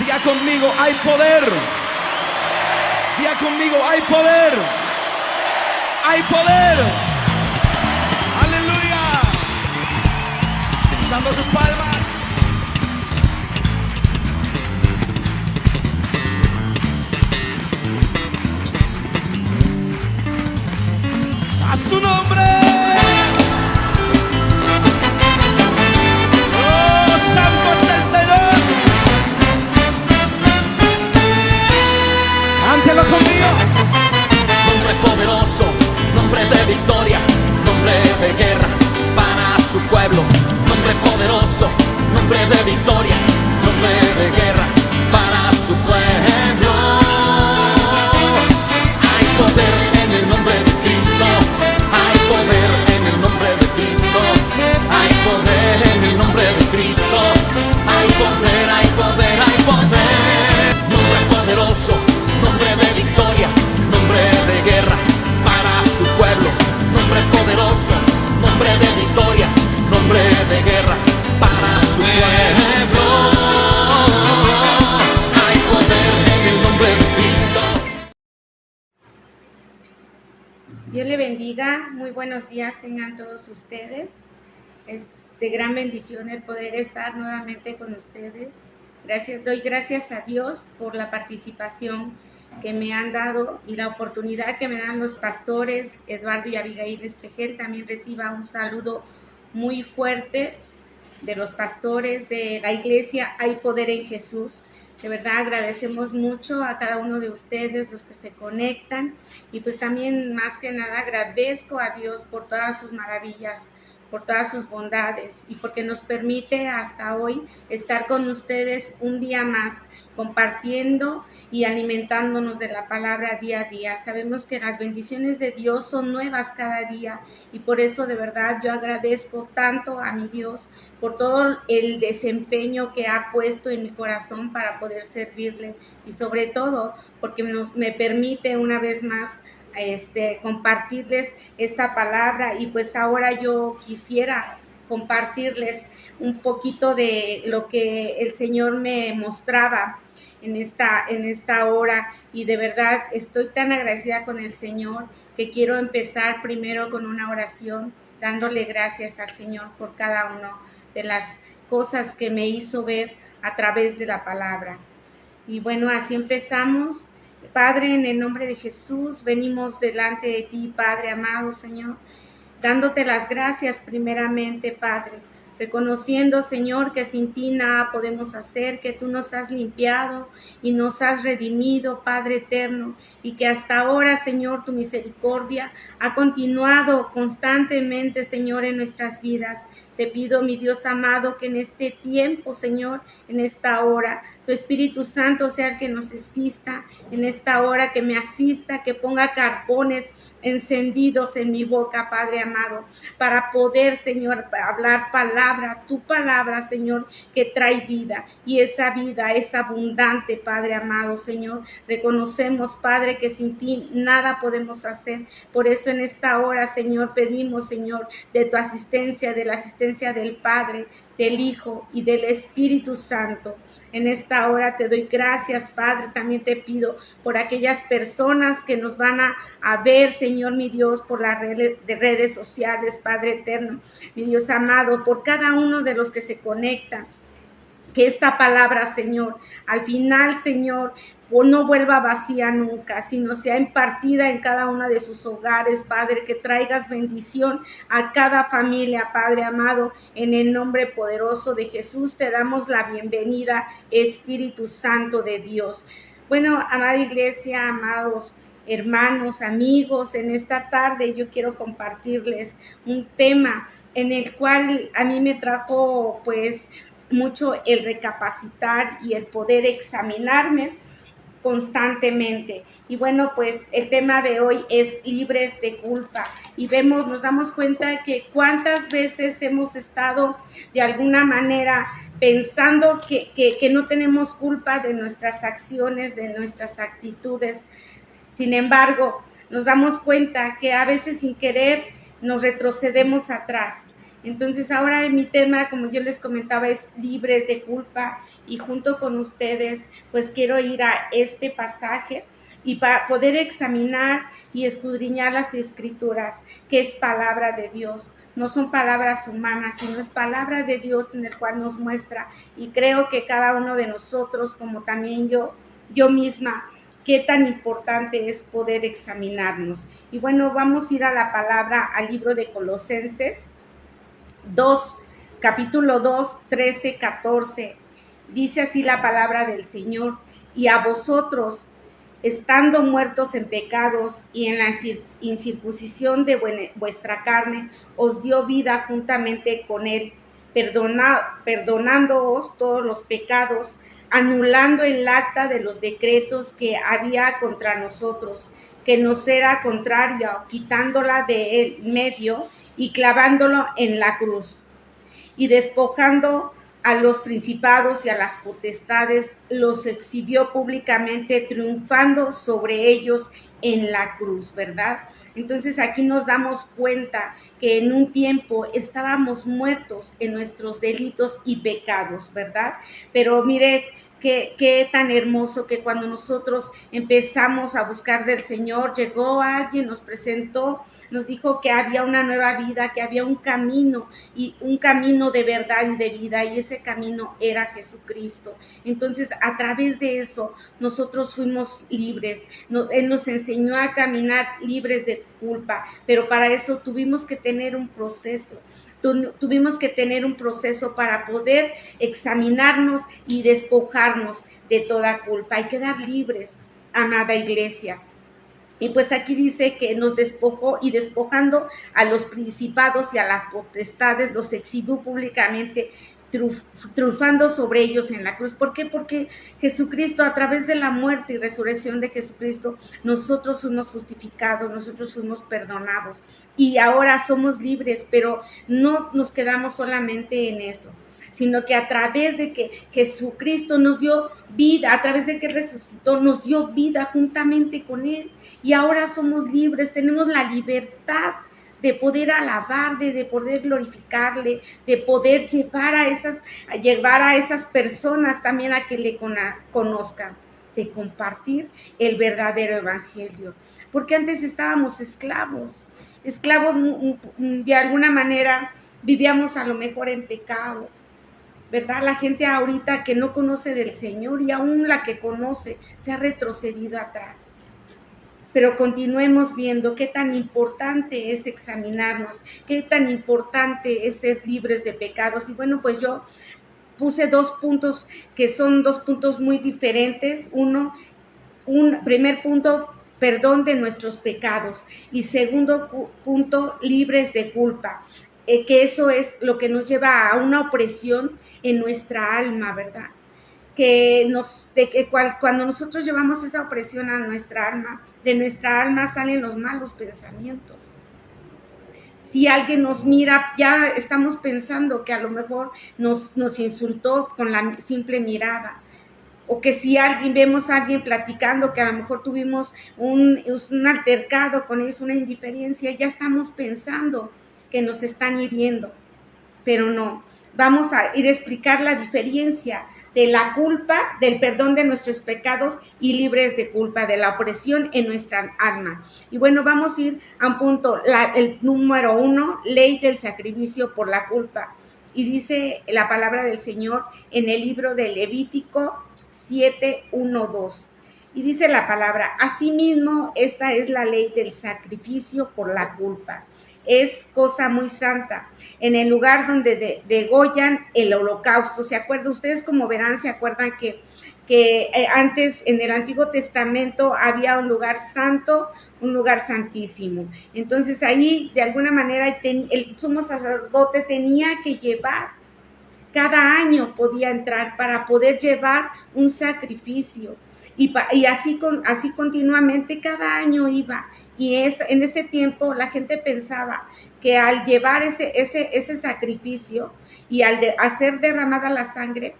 Diga conmigo, hay poder. Diga conmigo, hay poder. Hay poder. Aleluya. Usando sus palmas. A su nombre. Oh, santo es el Señor. Cántelo conmigo. Nombre poderoso, nombre de victoria, nombre de guerra para su pueblo. Nombre poderoso, nombre de victoria, nombre de guerra para su pueblo. Hay poder en el nombre de Cristo. Hay poder en el nombre de Cristo. Hay poder en el nombre de Cristo. Hay poder, hay poder, hay poder. Nombre poderoso, nombre de victoria, nombre de guerra para su pueblo. Nombre poderoso, nombre de victoria, nombre de guerra para su pueblo. Hay poder en el nombre de Cristo. Dios le bendiga, muy buenos días tengan todos ustedes. Es de gran bendición el poder estar nuevamente con ustedes. Doy gracias a Dios por la participación que me han dado y la oportunidad que me dan los pastores Eduardo y Abigail Espejel. También reciba un saludo muy fuerte de los pastores de la iglesia Hay Poder en Jesús. De verdad agradecemos mucho a cada uno de ustedes, los que se conectan, y pues también más que nada agradezco a Dios por todas sus maravillas, por todas sus bondades y porque nos permite hasta hoy estar con ustedes un día más, compartiendo y alimentándonos de la palabra día a día. Sabemos que las bendiciones de Dios son nuevas cada día y por eso de verdad yo agradezco tanto a mi Dios por todo el desempeño que ha puesto en mi corazón para poder servirle y sobre todo porque me permite una vez más compartirles esta palabra. Y pues ahora yo quisiera compartirles un poquito de lo que el Señor me mostraba en esta hora, y de verdad estoy tan agradecida con el Señor que quiero empezar primero con una oración, dándole gracias al Señor por cada una de las cosas que me hizo ver a través de la palabra. Y bueno, así empezamos. Padre, en el nombre de Jesús, venimos delante de ti, Padre amado, Señor, dándote las gracias primeramente, Padre, reconociendo, Señor, que sin ti nada podemos hacer, que tú nos has limpiado y nos has redimido, Padre eterno, y que hasta ahora, Señor, tu misericordia ha continuado constantemente, Señor, en nuestras vidas. Te pido, mi Dios amado, que en este tiempo, Señor, en esta hora, tu Espíritu Santo sea el que nos asista en esta hora, que me asista, que ponga carbones encendidos en mi boca, Padre amado, para poder, Señor, hablar tu palabra, Señor, que trae vida, y esa vida es abundante, Padre amado, Señor. Reconocemos, Padre, que sin ti nada podemos hacer. Por eso en esta hora, Señor, pedimos, Señor, de tu asistencia, de la asistencia del Padre, del Hijo y del Espíritu Santo. En esta hora te doy gracias, Padre. También te pido por aquellas personas que nos van a ver, Señor, mi Dios, por las redes sociales, Padre eterno, mi Dios amado, por cada uno de los que se conectan. Que esta palabra, Señor, al final, Señor, no vuelva vacía nunca, sino sea impartida en cada uno de sus hogares, Padre, que traigas bendición a cada familia, Padre amado, en el nombre poderoso de Jesús. Te damos la bienvenida, Espíritu Santo de Dios. Bueno, amada iglesia, amados hermanos, amigos, en esta tarde yo quiero compartirles un tema en el cual a mí me trajo, pues, mucho el recapacitar y el poder examinarme constantemente. Y bueno, pues el tema de hoy es libres de culpa, y nos damos cuenta que cuántas veces hemos estado de alguna manera pensando que no tenemos culpa de nuestras acciones, de nuestras actitudes. Sin embargo, nos damos cuenta que a veces sin querer nos retrocedemos atrás. Entonces ahora mi tema, como yo les comentaba, es libre de culpa, y junto con ustedes pues quiero ir a este pasaje y para poder examinar y escudriñar las escrituras, que es palabra de Dios. No son palabras humanas, sino es palabra de Dios en el cual nos muestra. Y creo que cada uno de nosotros, como también yo misma, qué tan importante es poder examinarnos. Y bueno, vamos a ir a la palabra, al libro de Colosenses 2, capítulo 2, 13, 14. Dice así la palabra del Señor: y a vosotros, estando muertos en pecados y en la incircuncisión de vuestra carne, os dio vida juntamente con él, perdonándoos todos los pecados, anulando el acta de los decretos que había contra nosotros, que nos era contraria, quitándola de en medio y clavándolo en la cruz, y despojando a los principados y a las potestades, los exhibió públicamente, triunfando sobre ellos en la cruz, ¿verdad? Entonces aquí nos damos cuenta que en un tiempo estábamos muertos en nuestros delitos y pecados, ¿verdad? Pero mire qué tan hermoso que cuando nosotros empezamos a buscar del Señor, llegó alguien, nos presentó, nos dijo que había una nueva vida, que había un camino, y un camino de verdad y de vida, y ese camino era Jesucristo. Entonces, a través de eso, nosotros fuimos libres. Él nos enseñó a caminar libres de culpa, pero para eso tuvimos que tener un proceso. Tuvimos que tener un proceso para poder examinarnos y despojarnos de toda culpa y quedar libres, amada iglesia. Y pues aquí dice que nos despojó, y despojando a los principados y a las potestades, los exhibió públicamente, triunfando sobre ellos en la cruz. ¿Por qué? Porque Jesucristo, a través de la muerte y resurrección de Jesucristo, nosotros fuimos justificados, nosotros fuimos perdonados, y ahora somos libres, pero no nos quedamos solamente en eso, sino que a través de que Jesucristo nos dio vida, a través de que resucitó, nos dio vida juntamente con Él, y ahora somos libres, tenemos la libertad de poder alabar, de poder glorificarle, de poder llevar a esas personas también a que le conozcan, de compartir el verdadero evangelio. Porque antes estábamos esclavos de alguna manera, vivíamos a lo mejor en pecado, ¿verdad? La gente ahorita que no conoce del Señor, y aún la que conoce, se ha retrocedido atrás. Pero continuemos viendo qué tan importante es examinarnos, qué tan importante es ser libres de pecados. Y bueno, pues yo puse 2 puntos que son 2 puntos muy diferentes. Un primer punto, perdón de nuestros pecados, y segundo punto, libres de culpa. Que eso es lo que nos lleva a una opresión en nuestra alma, ¿verdad? Cuando nosotros llevamos esa opresión a nuestra alma, de nuestra alma salen los malos pensamientos. Si alguien nos mira, ya estamos pensando que a lo mejor nos insultó con la simple mirada. O que si vemos a alguien platicando, que a lo mejor tuvimos un altercado con ellos, una indiferencia, ya estamos pensando que nos están hiriendo. Pero no, vamos a ir a explicar la diferencia de la culpa, del perdón de nuestros pecados, y libres de culpa, de la opresión en nuestra alma. Y bueno, vamos a ir a un punto, el número 1, ley del sacrificio por la culpa. Y dice la palabra del Señor en el libro de Levítico 7, 1, 2. Y dice la palabra: asimismo, esta es la ley del sacrificio por la culpa. Es cosa muy santa. En el lugar donde degollan el holocausto. ¿Se acuerdan? Ustedes, como verán, se acuerdan que antes en el Antiguo Testamento había un lugar santo, un lugar santísimo. Entonces ahí de alguna manera el sumo sacerdote tenía que llevar, cada año podía entrar para poder llevar un sacrificio. Y así continuamente cada año iba. Y en ese tiempo la gente pensaba que al llevar ese sacrificio y al hacer derramada la sangre,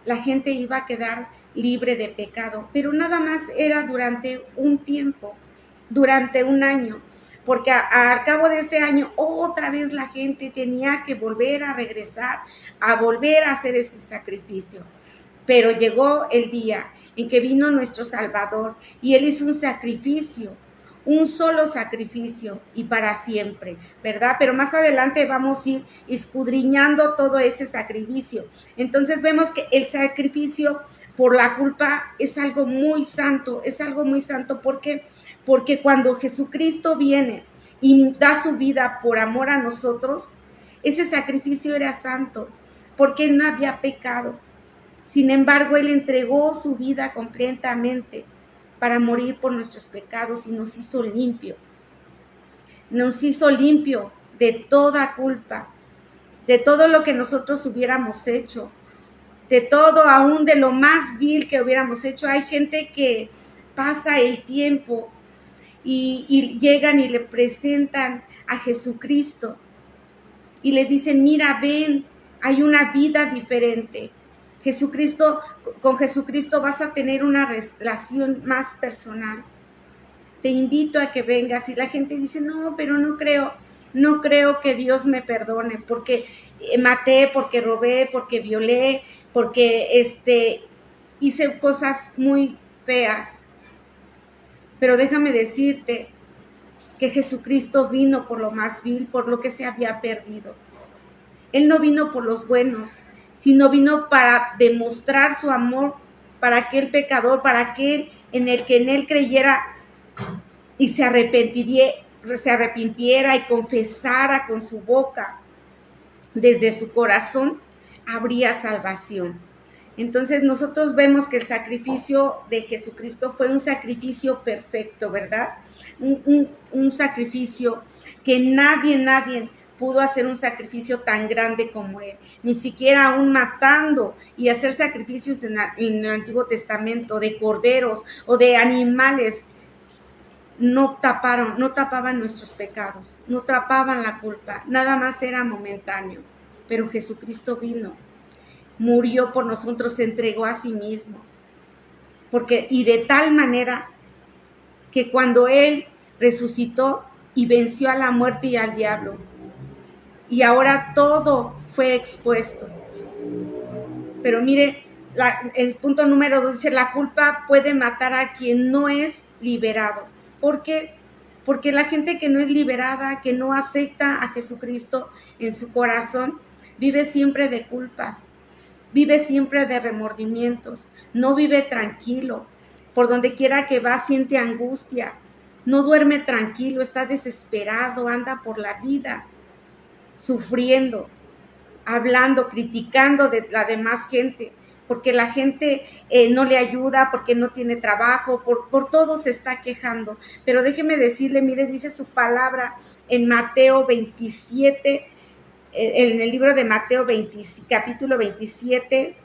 la gente iba a quedar libre de pecado. Pero nada más era durante un tiempo, durante un año. porque al cabo de ese año otra vez la gente tenía que volver a regresar, a volver a hacer ese sacrificio. Pero llegó el día en que vino nuestro Salvador y Él hizo un sacrificio, un solo sacrificio y para siempre, ¿verdad? Pero más adelante vamos a ir escudriñando todo ese sacrificio. Entonces vemos que el sacrificio por la culpa es algo muy santo, porque cuando Jesucristo viene y da su vida por amor a nosotros, ese sacrificio era santo, porque Él no había pecado. Sin embargo, Él entregó su vida completamente para morir por nuestros pecados y nos hizo limpio. Nos hizo limpio de toda culpa, de todo lo que nosotros hubiéramos hecho, de todo, aún de lo más vil que hubiéramos hecho. Hay gente que pasa el tiempo y llegan y le presentan a Jesucristo y le dicen, mira, ven, hay una vida diferente. Con Jesucristo vas a tener una relación más personal. Te invito a que vengas. Y la gente dice, no, pero no creo que Dios me perdone, porque maté, porque robé, porque violé, porque hice cosas muy feas. Pero déjame decirte que Jesucristo vino por lo más vil, por lo que se había perdido. Él no vino por los buenos, sino vino para demostrar su amor para aquel pecador, para aquel en él creyera y se arrepintiera y confesara con su boca, desde su corazón, habría salvación. Entonces nosotros vemos que el sacrificio de Jesucristo fue un sacrificio perfecto, ¿verdad? Un sacrificio que nadie pudo hacer un sacrificio tan grande como Él, ni siquiera aún matando y hacer sacrificios en el Antiguo Testamento de corderos o de animales. No tapaban nuestros pecados, no tapaban la culpa, nada más era momentáneo. Pero Jesucristo vino, murió por nosotros, se entregó a sí mismo. Y de tal manera que cuando Él resucitó y venció a la muerte y al diablo, y ahora todo fue expuesto. Pero mire, el punto número 2 dice, la culpa puede matar a quien no es liberado. ¿Por qué? Porque la gente que no es liberada, que no acepta a Jesucristo en su corazón, vive siempre de culpas, vive siempre de remordimientos, no vive tranquilo. Por donde quiera que va siente angustia, no duerme tranquilo, está desesperado, anda por la vida sufriendo, hablando, criticando de la demás gente, porque la gente no le ayuda, porque no tiene trabajo, por todo se está quejando. Pero déjeme decirle, mire, dice su palabra en Mateo 27, en el libro de Mateo capítulo 27,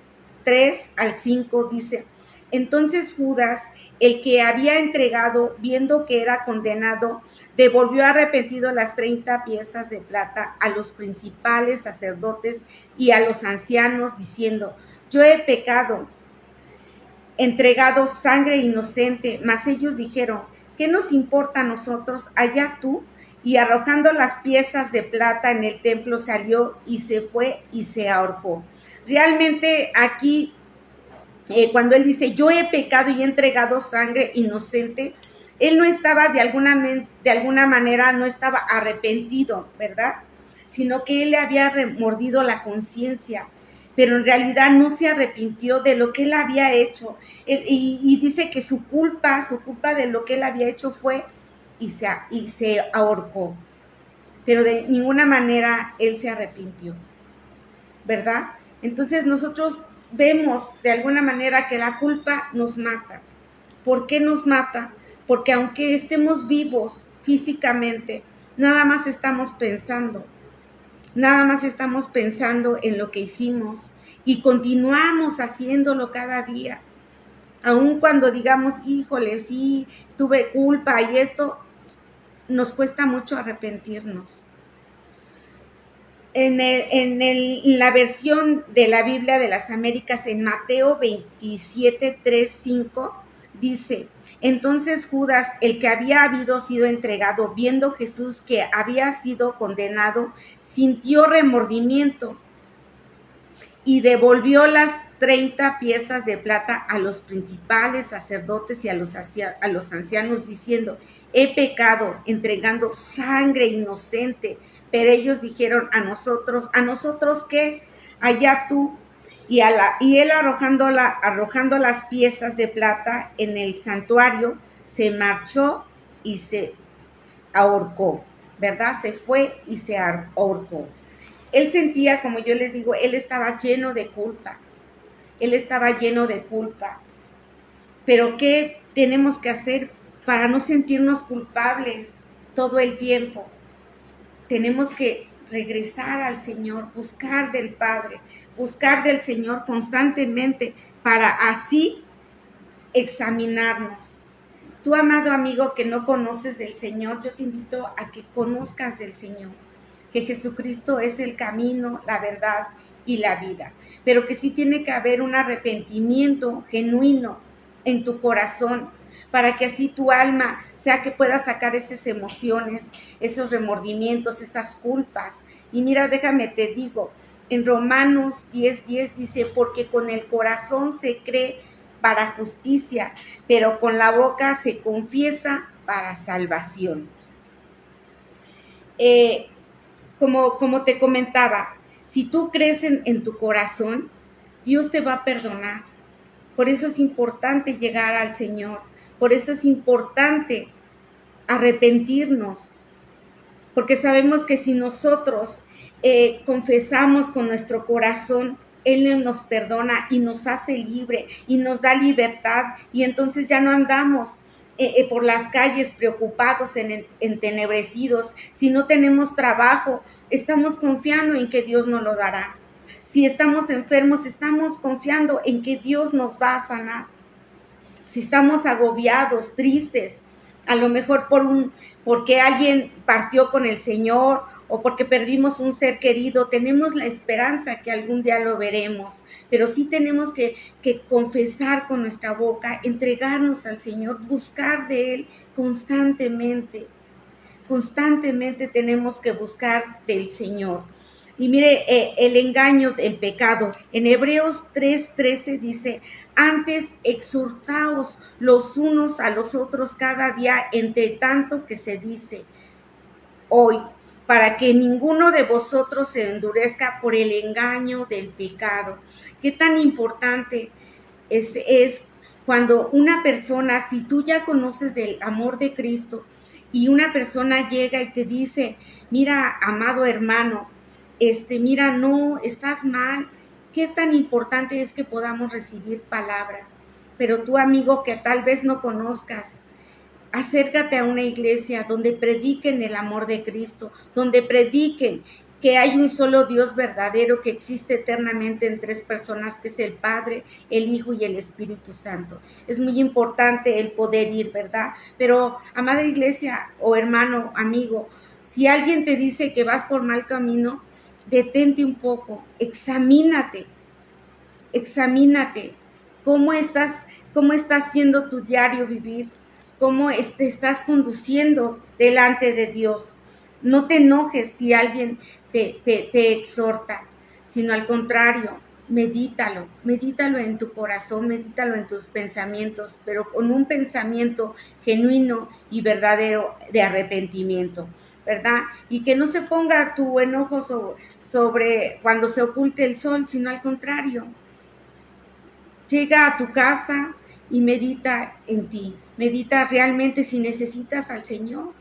3 al 5, dice, entonces Judas, el que había entregado, viendo que era condenado, devolvió arrepentido las 30 piezas de plata a los principales sacerdotes y a los ancianos, diciendo, yo he pecado, entregado sangre inocente. Mas ellos dijeron, ¿qué nos importa a nosotros? Allá tú. Y arrojando las piezas de plata en el templo, salió y se fue y se ahorcó. Realmente aquí, cuando él dice, yo he pecado y he entregado sangre inocente, él no estaba de alguna manera, no estaba arrepentido, ¿verdad? Sino que él le había remordido la conciencia, pero en realidad no se arrepintió de lo que él había hecho. Y dice que su culpa de lo que él había hecho fue y se ahorcó. Pero de ninguna manera él se arrepintió, ¿verdad? Entonces nosotros vemos de alguna manera que la culpa nos mata. ¿Por qué nos mata? Porque aunque estemos vivos físicamente, nada más estamos pensando en lo que hicimos y continuamos haciéndolo cada día. Aun cuando digamos, híjole, sí, tuve culpa y esto, nos cuesta mucho arrepentirnos. En la versión de la Biblia de las Américas, en Mateo 27, 3, 5, Dice, entonces Judas, el que había habido sido entregado, viendo Jesús que había sido condenado, sintió remordimiento y devolvió las 30 piezas de plata a los principales sacerdotes y a los ancianos, diciendo, he pecado entregando sangre inocente. Pero ellos dijeron, ¿a nosotros qué? Allá tú. Y él arrojando las piezas de plata en el santuario, se marchó y se ahorcó, ¿verdad? Se fue y se ahorcó. Él sentía, como yo les digo, él estaba lleno de culpa. Él estaba lleno de culpa. Pero ¿qué tenemos que hacer para no sentirnos culpables todo el tiempo? Tenemos que regresar al Señor, buscar del Padre, buscar del Señor constantemente para así examinarnos. Tú, amado amigo, que no conoces del Señor, yo te invito a que conozcas del Señor, que Jesucristo es el camino, la verdad y la vida, pero que sí tiene que haber un arrepentimiento genuino en tu corazón, para que así tu alma sea que pueda sacar esas emociones, esos remordimientos, esas culpas. Y mira, déjame te digo, en Romanos 10:10 dice, porque con el corazón se cree para justicia, pero con la boca se confiesa para salvación. Como te comentaba, si tú crees en tu corazón, Dios te va a perdonar. Por eso es importante llegar al Señor. Por eso es importante arrepentirnos. Porque sabemos que si nosotros confesamos con nuestro corazón, Él nos perdona y nos hace libre y nos da libertad. Y entonces ya no andamos por las calles preocupados, entenebrecidos. Si no tenemos trabajo, estamos confiando en que Dios nos lo dará. Si estamos enfermos, estamos confiando en que Dios nos va a sanar. Si estamos agobiados, tristes, a lo mejor porque alguien partió con el Señor o porque perdimos un ser querido, tenemos la esperanza que algún día lo veremos, pero sí tenemos que confesar con nuestra boca, entregarnos al Señor, buscar de Él constantemente. Constantemente tenemos que buscar del Señor. Y mire, el engaño, el pecado. En Hebreos 3:13 dice, antes exhortaos los unos a los otros cada día, entre tanto que se dice hoy, para que ninguno de vosotros se endurezca por el engaño del pecado. Qué tan importante es cuando una persona, si tú ya conoces del amor de Cristo, y una persona llega y te dice, mira, amado hermano, mira, no, estás mal. Qué tan importante es que podamos recibir palabra. Pero tú, amigo, que tal vez no conozcas, acércate a una iglesia donde prediquen el amor de Cristo, donde prediquen que hay un solo Dios verdadero que existe eternamente en tres personas, que es el Padre, el Hijo y el Espíritu Santo. Es muy importante el poder ir, ¿verdad? Pero, amada iglesia o hermano, amigo, si alguien te dice que vas por mal camino, detente un poco, examínate. ¿Cómo estás siendo tu diario vivir? ¿Cómo te estás conduciendo delante de Dios? No te enojes si alguien te exhorta, sino al contrario, medítalo en tu corazón, medítalo en tus pensamientos, pero con un pensamiento genuino y verdadero de arrepentimiento, ¿verdad? Y que no se ponga tu enojo sobre cuando se oculte el sol, sino al contrario. Llega a tu casa y medita en ti. Medita realmente si necesitas al Señor.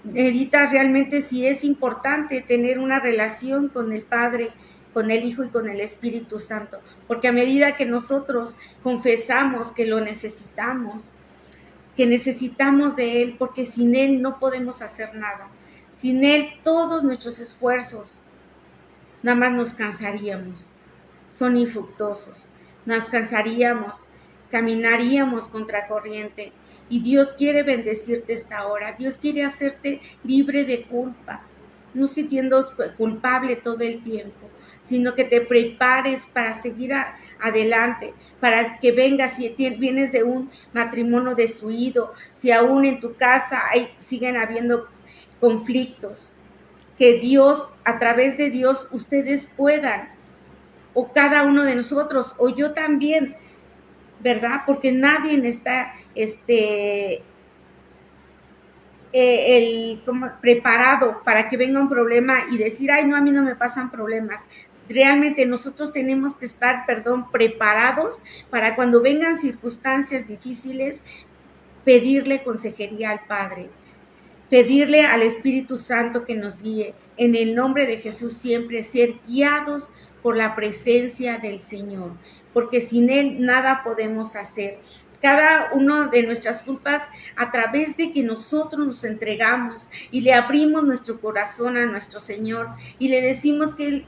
Medita realmente si es importante tener una relación con el Padre, con el Hijo y con el Espíritu Santo. Porque a medida que nosotros confesamos que lo necesitamos, que necesitamos de Él, porque sin Él no podemos hacer nada. Sin Él todos nuestros esfuerzos nada más nos cansaríamos. Son infructuosos. Nos cansaríamos, caminaríamos contracorriente. Y Dios quiere bendecirte esta hora. Dios quiere hacerte libre de culpa. no sintiendo culpable todo el tiempo, sino que te prepares para seguir adelante, para que vengas, si vienes de un matrimonio destruido, si aún en tu casa siguen habiendo conflictos, que Dios, a través de Dios, ustedes puedan, o cada uno de nosotros, o yo también, ¿verdad? Porque nadie está como preparado para que venga un problema y decir, ay, no, a mí no me pasan problemas. Realmente nosotros tenemos que estar, preparados para cuando vengan circunstancias difíciles, pedirle consejería al Padre, pedirle al Espíritu Santo que nos guíe. En el nombre de Jesús siempre ser guiados por la presencia del Señor, porque sin Él nada podemos hacer. Cada una de nuestras culpas, a través de que nosotros nos entregamos y le abrimos nuestro corazón a nuestro Señor y le decimos que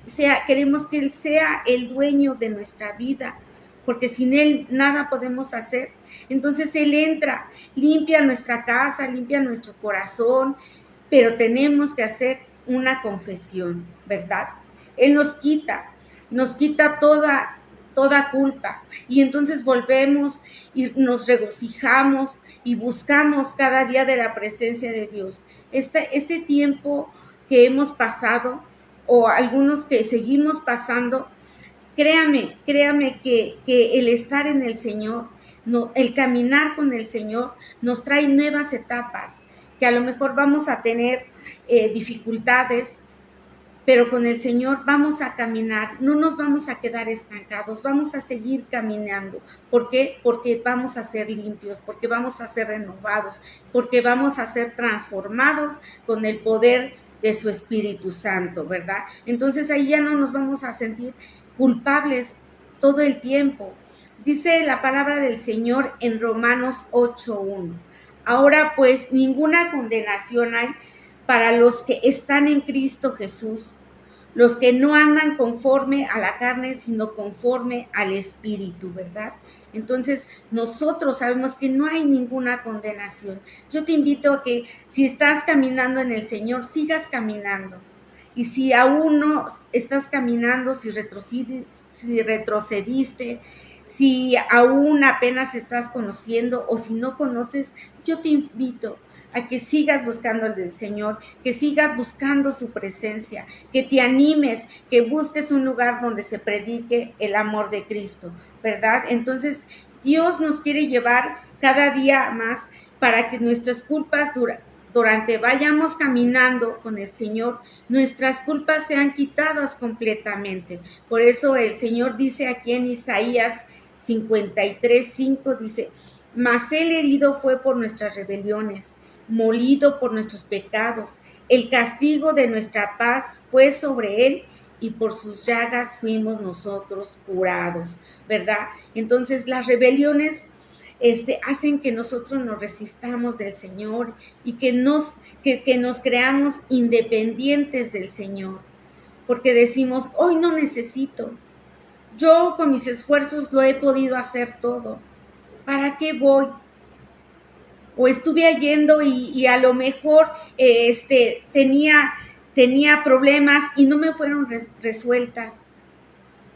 queremos que Él sea el dueño de nuestra vida, porque sin Él nada podemos hacer. Entonces Él entra, limpia nuestra casa, limpia nuestro corazón, pero tenemos que hacer una confesión, ¿verdad? Él nos quita toda culpa, y entonces volvemos y nos regocijamos y buscamos cada día de la presencia de Dios. Este tiempo que hemos pasado, o algunos que seguimos pasando, créame que el estar en el Señor, el caminar con el Señor, nos trae nuevas etapas, que a lo mejor vamos a tener dificultades, pero con el Señor vamos a caminar, no nos vamos a quedar estancados, vamos a seguir caminando. ¿Por qué? Porque vamos a ser limpios, porque vamos a ser renovados, porque vamos a ser transformados con el poder de su Espíritu Santo, ¿verdad? Entonces ahí ya no nos vamos a sentir culpables todo el tiempo. Dice la palabra del Señor en Romanos 8:1. Ahora pues ninguna condenación hay para los que están en Cristo Jesús, los que no andan conforme a la carne, sino conforme al Espíritu, ¿verdad? Entonces, nosotros sabemos que no hay ninguna condenación. Yo te invito a que si estás caminando en el Señor, sigas caminando. Y si aún no estás caminando, si retrocediste, si aún apenas estás conociendo o si no conoces, yo te invito a que sigas buscando al del Señor, que sigas buscando su presencia, que te animes, que busques un lugar donde se predique el amor de Cristo, ¿verdad? Entonces, Dios nos quiere llevar cada día más para que nuestras culpas durante vayamos caminando con el Señor, nuestras culpas sean quitadas completamente. Por eso el Señor dice aquí en Isaías 53:5, dice, mas Él herido fue por nuestras rebeliones, molido por nuestros pecados. El castigo de nuestra paz fue sobre Él y por sus llagas fuimos nosotros curados, ¿verdad? Entonces las rebeliones hacen que nosotros nos resistamos del Señor y que nos creamos independientes del Señor, porque decimos, hoy no necesito, yo con mis esfuerzos lo he podido hacer todo, ¿para qué voy? O estuve yendo y a lo mejor tenía problemas y no me fueron resueltas,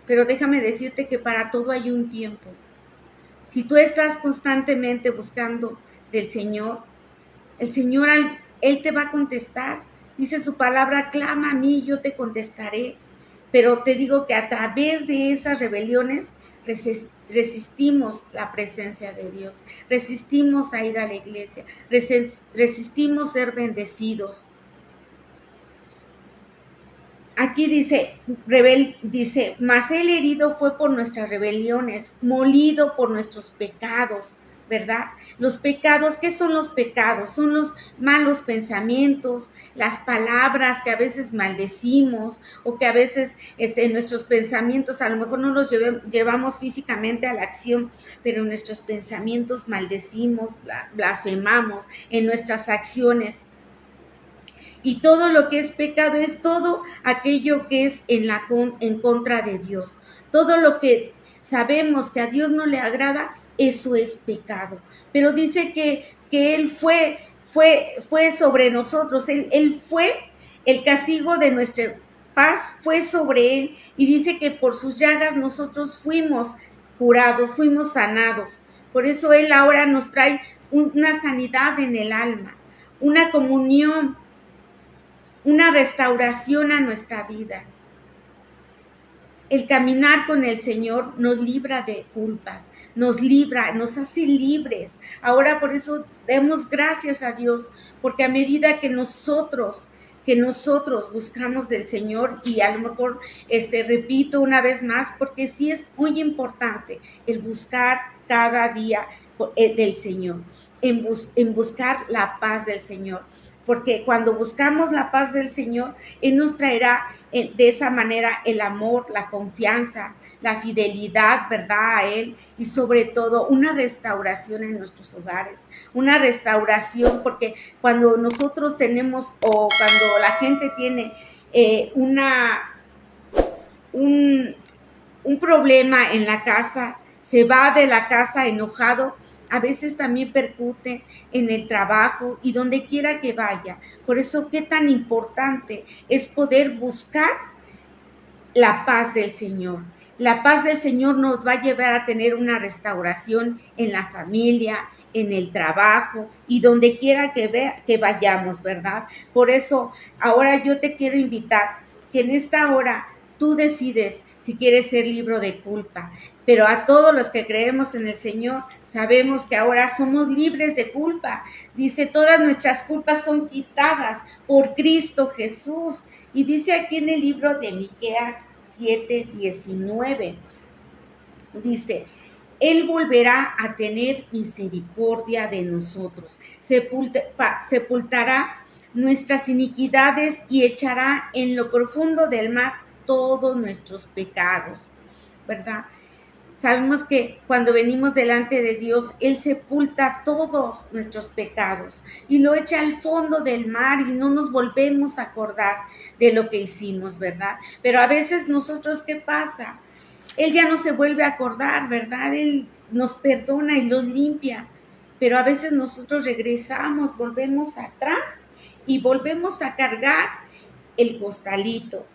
pero déjame decirte que para todo hay un tiempo. Si tú estás constantemente buscando del Señor, el Señor, Él te va a contestar. Dice su palabra, clama a mí, yo te contestaré. Pero te digo que a través de esas rebeliones resistimos la presencia de Dios, resistimos a ir a la iglesia, resistimos ser bendecidos. Aquí dice, mas Él herido fue por nuestras rebeliones, molido por nuestros pecados, ¿verdad? Los pecados, ¿qué son los pecados? Son los malos pensamientos, las palabras que a veces maldecimos, o que a veces en nuestros pensamientos a lo mejor no los llevamos físicamente a la acción, pero en nuestros pensamientos maldecimos, blasfemamos, en nuestras acciones. Y todo lo que es pecado es todo aquello que es en contra de Dios. Todo lo que sabemos que a Dios no le agrada, eso es pecado. Pero dice que Él fue sobre nosotros, Él fue el castigo de nuestra paz, fue sobre Él, y dice que por sus llagas nosotros fuimos curados, fuimos sanados. Por eso Él ahora nos trae una sanidad en el alma, una comunión, una restauración a nuestra vida. El caminar con el Señor nos libra de culpas, nos libra, nos hace libres. Ahora por eso demos gracias a Dios, porque a medida que nosotros buscamos del Señor, y a lo mejor repito una vez más, porque sí es muy importante el buscar cada día del Señor, en buscar la paz del Señor. Porque cuando buscamos la paz del Señor, Él nos traerá de esa manera el amor, la confianza, la fidelidad, ¿verdad? A Él, y sobre todo una restauración en nuestros hogares, una restauración, porque cuando nosotros tenemos, o cuando la gente tiene un problema en la casa, se va de la casa enojado, a veces también percute en el trabajo y donde quiera que vaya. Por eso, qué tan importante es poder buscar la paz del Señor. La paz del Señor nos va a llevar a tener una restauración en la familia, en el trabajo y donde quiera que vayamos, ¿verdad? Por eso, ahora yo te quiero invitar que en esta hora tú decides si quieres ser libre de culpa. Pero a todos los que creemos en el Señor, sabemos que ahora somos libres de culpa. Dice, todas nuestras culpas son quitadas por Cristo Jesús. Y dice aquí en el libro de Miqueas 7:19, dice, Él volverá a tener misericordia de nosotros, sepultará nuestras iniquidades y echará en lo profundo del mar todos nuestros pecados, ¿verdad? Sabemos que cuando venimos delante de Dios, Él sepulta todos nuestros pecados y lo echa al fondo del mar y no nos volvemos a acordar de lo que hicimos, ¿verdad? Pero a veces nosotros, ¿qué pasa? Él ya no se vuelve a acordar, ¿verdad? Él nos perdona y los limpia, pero a veces nosotros regresamos, volvemos atrás y volvemos a cargar el costalito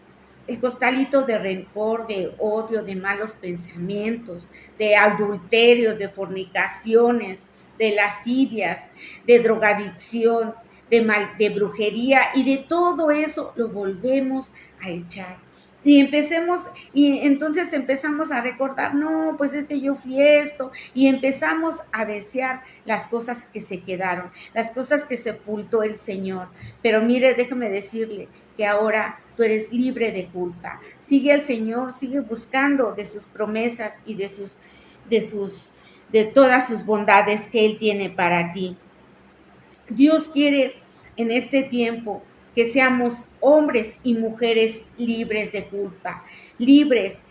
de rencor, de odio, de malos pensamientos, de adulterios, de fornicaciones, de lascivias, de drogadicción, de brujería, y de todo eso lo volvemos a echar. Y entonces empezamos a recordar, no, pues es que yo fui esto, y empezamos a desear las cosas que se quedaron, las cosas que sepultó el Señor. Pero mire, déjame decirle que ahora tú eres libre de culpa. Sigue al Señor, sigue buscando de sus promesas y de todas sus bondades que Él tiene para ti. Dios quiere en este tiempo que seamos hombres y mujeres libres de culpa, libres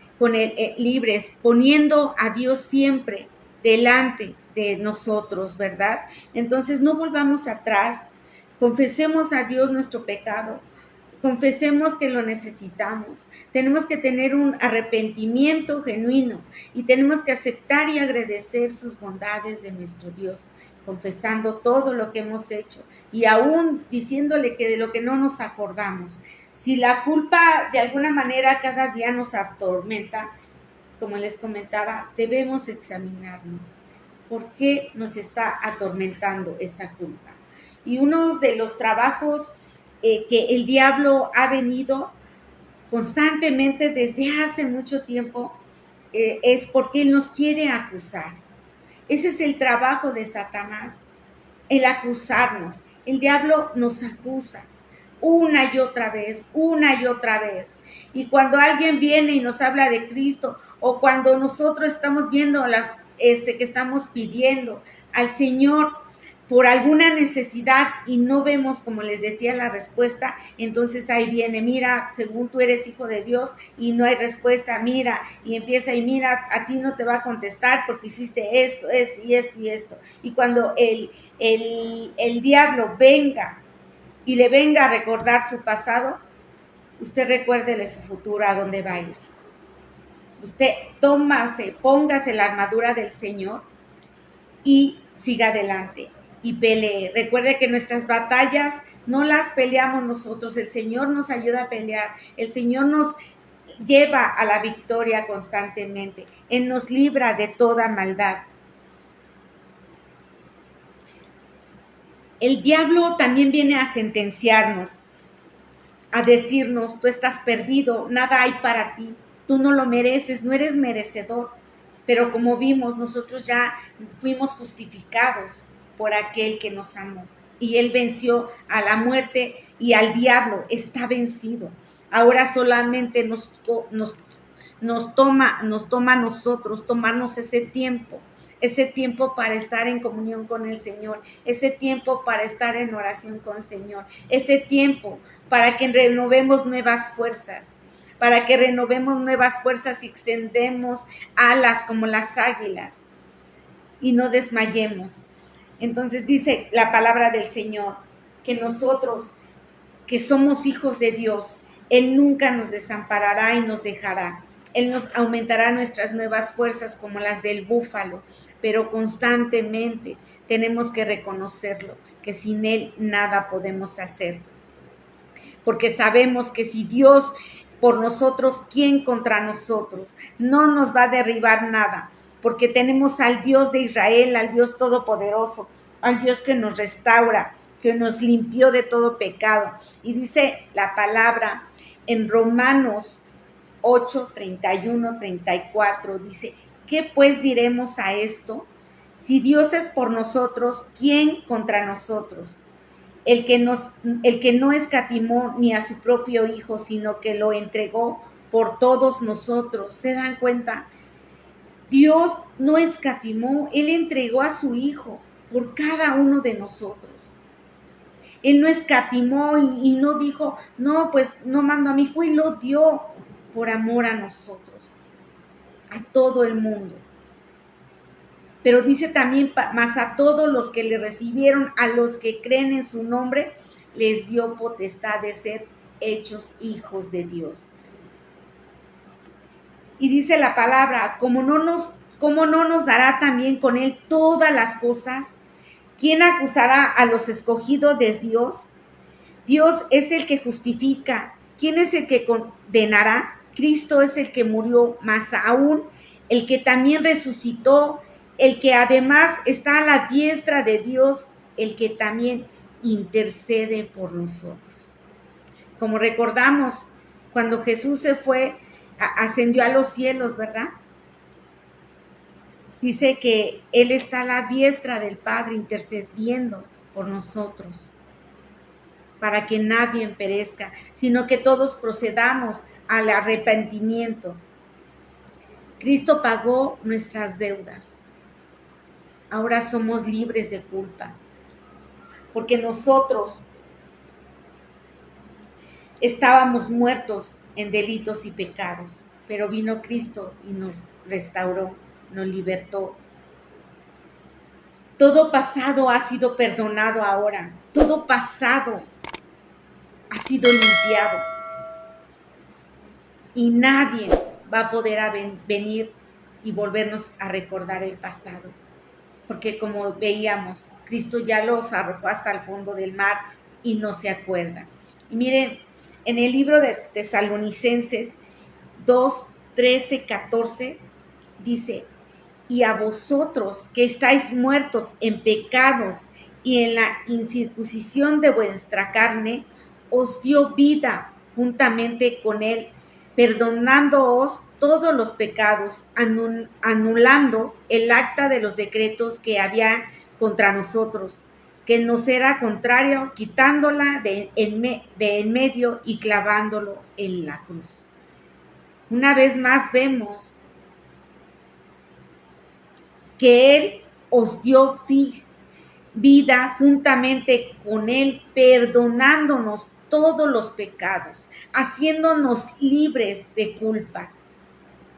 poniendo a Dios siempre delante de nosotros, ¿verdad? Entonces no volvamos atrás, confesemos a Dios nuestro pecado, confesemos que lo necesitamos, tenemos que tener un arrepentimiento genuino y tenemos que aceptar y agradecer sus bondades de nuestro Dios, confesando todo lo que hemos hecho y aún diciéndole que de lo que no nos acordamos. Si la culpa de alguna manera cada día nos atormenta, como les comentaba, debemos examinarnos. ¿Por qué nos está atormentando esa culpa? Y uno de los trabajos que el diablo ha venido constantemente desde hace mucho tiempo es porque él nos quiere acusar. Ese es el trabajo de Satanás, el acusarnos. El diablo nos acusa una y otra vez. Y cuando alguien viene y nos habla de Cristo, o cuando nosotros estamos viendo que estamos pidiendo al Señor por alguna necesidad y no vemos, como les decía, la respuesta, entonces ahí viene, mira, según tú eres hijo de Dios y no hay respuesta, mira, y empieza y mira, a ti no te va a contestar porque hiciste esto y esto. Y cuando el diablo venga y le venga a recordar su pasado, usted recuérdele su futuro, a dónde va a ir. Usted póngase la armadura del Señor y siga adelante y pelee. Recuerde que nuestras batallas no las peleamos nosotros, el Señor nos ayuda a pelear, el Señor nos lleva a la victoria constantemente, Él nos libra de toda maldad. El diablo también viene a sentenciarnos, a decirnos, tú estás perdido, nada hay para ti, tú no lo mereces, no eres merecedor. Pero como vimos, nosotros ya fuimos justificados por aquel que nos amó. Y Él venció a la muerte y al diablo, está vencido. Ahora solamente nos toma a nosotros tomarnos ese tiempo para estar en comunión con el Señor, ese tiempo para estar en oración con el Señor, ese tiempo para que renovemos nuevas fuerzas, y extendemos alas como las águilas y no desmayemos. Entonces dice la palabra del Señor que nosotros, que somos hijos de Dios, Él nunca nos desamparará y nos dejará. Él nos aumentará nuestras nuevas fuerzas como las del búfalo, pero constantemente tenemos que reconocerlo, que sin Él nada podemos hacer. Porque sabemos que si Dios por nosotros, ¿quién contra nosotros? No nos va a derribar nada, porque tenemos al Dios de Israel, al Dios todopoderoso, al Dios que nos restaura, que nos limpió de todo pecado. Y dice la palabra en Romanos 8, 31, 34, dice, ¿qué pues diremos a esto? Si Dios es por nosotros, ¿quién contra nosotros? El que no escatimó ni a su propio Hijo, sino que lo entregó por todos nosotros. ¿Se dan cuenta? Dios no escatimó, Él entregó a su Hijo por cada uno de nosotros. Él no escatimó y no dijo, no, pues no mando a mi Hijo, y lo dio por amor a nosotros, a todo el mundo. Pero dice también, más a todos los que le recibieron, a los que creen en su nombre, les dio potestad de ser hechos hijos de Dios. Y dice la palabra, ¿cómo no nos dará también con Él todas las cosas? ¿Quién acusará a los escogidos de Dios? Dios es el que justifica. ¿Quién es el que condenará? Cristo es el que murió, más aún el que también resucitó, el que además está a la diestra de Dios, el que también intercede por nosotros. Como recordamos, cuando Jesús se fue, ascendió a los cielos, ¿verdad? Dice que Él está a la diestra del Padre intercediendo por nosotros, para que nadie perezca, sino que todos procedamos al arrepentimiento. Cristo pagó nuestras deudas. Ahora somos libres de culpa, porque nosotros estábamos muertos en delitos y pecados, pero vino Cristo y nos restauró, nos libertó. Todo pasado ha sido perdonado ahora, todo pasado ha sido limpiado y nadie va a poder venir y volvernos a recordar el pasado. Porque como veíamos, Cristo ya los arrojó hasta el fondo del mar y no se acuerda. Y miren, en el libro de Tesalonicenses 2, 13, 14, dice, y a vosotros que estáis muertos en pecados y en la incircuncisión de vuestra carne, os dio vida juntamente con Él, perdonándoos todos los pecados, anulando el acta de los decretos que había contra nosotros, que nos era contrario, quitándola de en medio y clavándolo en la cruz. Una vez más vemos que Él os dio vida juntamente con Él, perdonándonos todos los pecados, haciéndonos libres de culpa,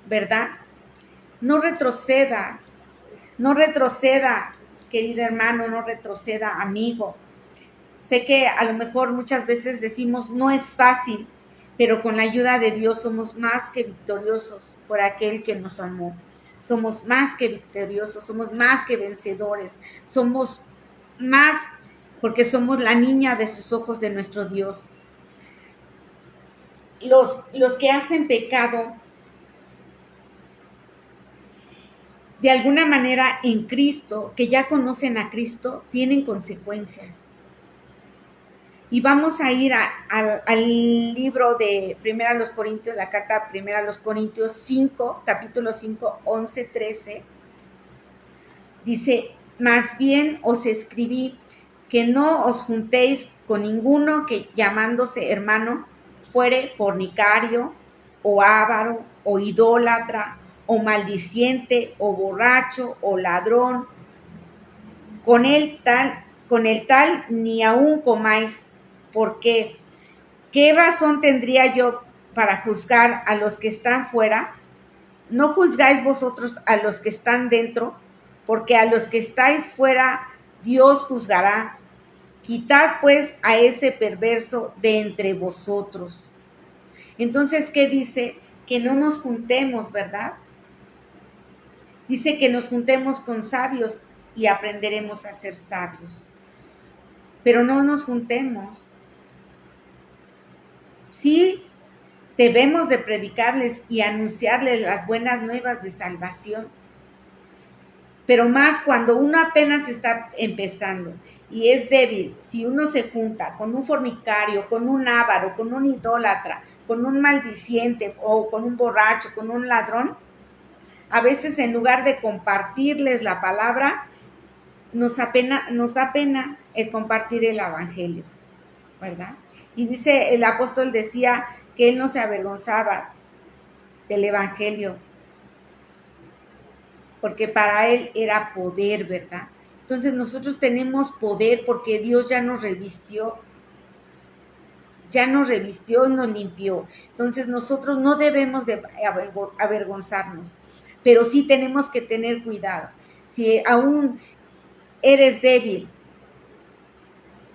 ¿verdad? No retroceda, querido hermano, no retroceda, amigo. Sé que a lo mejor muchas veces decimos, no es fácil, pero con la ayuda de Dios somos más que victoriosos por aquel que nos amó. somos más que victoriosos, somos más que vencedores, somos más porque somos la niña de sus ojos de nuestro Dios. Los que hacen pecado, de alguna manera en Cristo, que ya conocen a Cristo, tienen consecuencias. Y vamos a ir al libro de 1 Corintios, la carta 1 Corintios 5, capítulo 5, 11, 13. Dice, más bien os escribí que no os juntéis con ninguno que llamándose hermano fuere fornicario, o avaro, o idólatra, o maldiciente, o borracho, o ladrón. Con el tal ni aun comáis, porque ¿qué razón tendría yo para juzgar a los que están fuera? ¿No juzgáis vosotros a los que están dentro? Porque a los que estáis fuera Dios juzgará. Quitad pues a ese perverso de entre vosotros. Entonces, ¿qué dice? Que no nos juntemos, ¿verdad? Dice que nos juntemos con sabios y aprenderemos a ser sabios. Pero no nos juntemos. Sí, debemos de predicarles y anunciarles las buenas nuevas de salvación. Pero más cuando uno apenas está empezando y es débil, si uno se junta con un fornicario, con un avaro, con un idólatra, con un maldiciente o con un borracho, con un ladrón, a veces en lugar de compartirles la palabra, nos da pena el compartir el evangelio, ¿verdad? Y dice, el apóstol decía que él no se avergonzaba del evangelio, porque para él era poder, ¿verdad? Entonces nosotros tenemos poder porque Dios ya nos revistió y nos limpió. Entonces nosotros no debemos de avergonzarnos, pero sí tenemos que tener cuidado. Si aún eres débil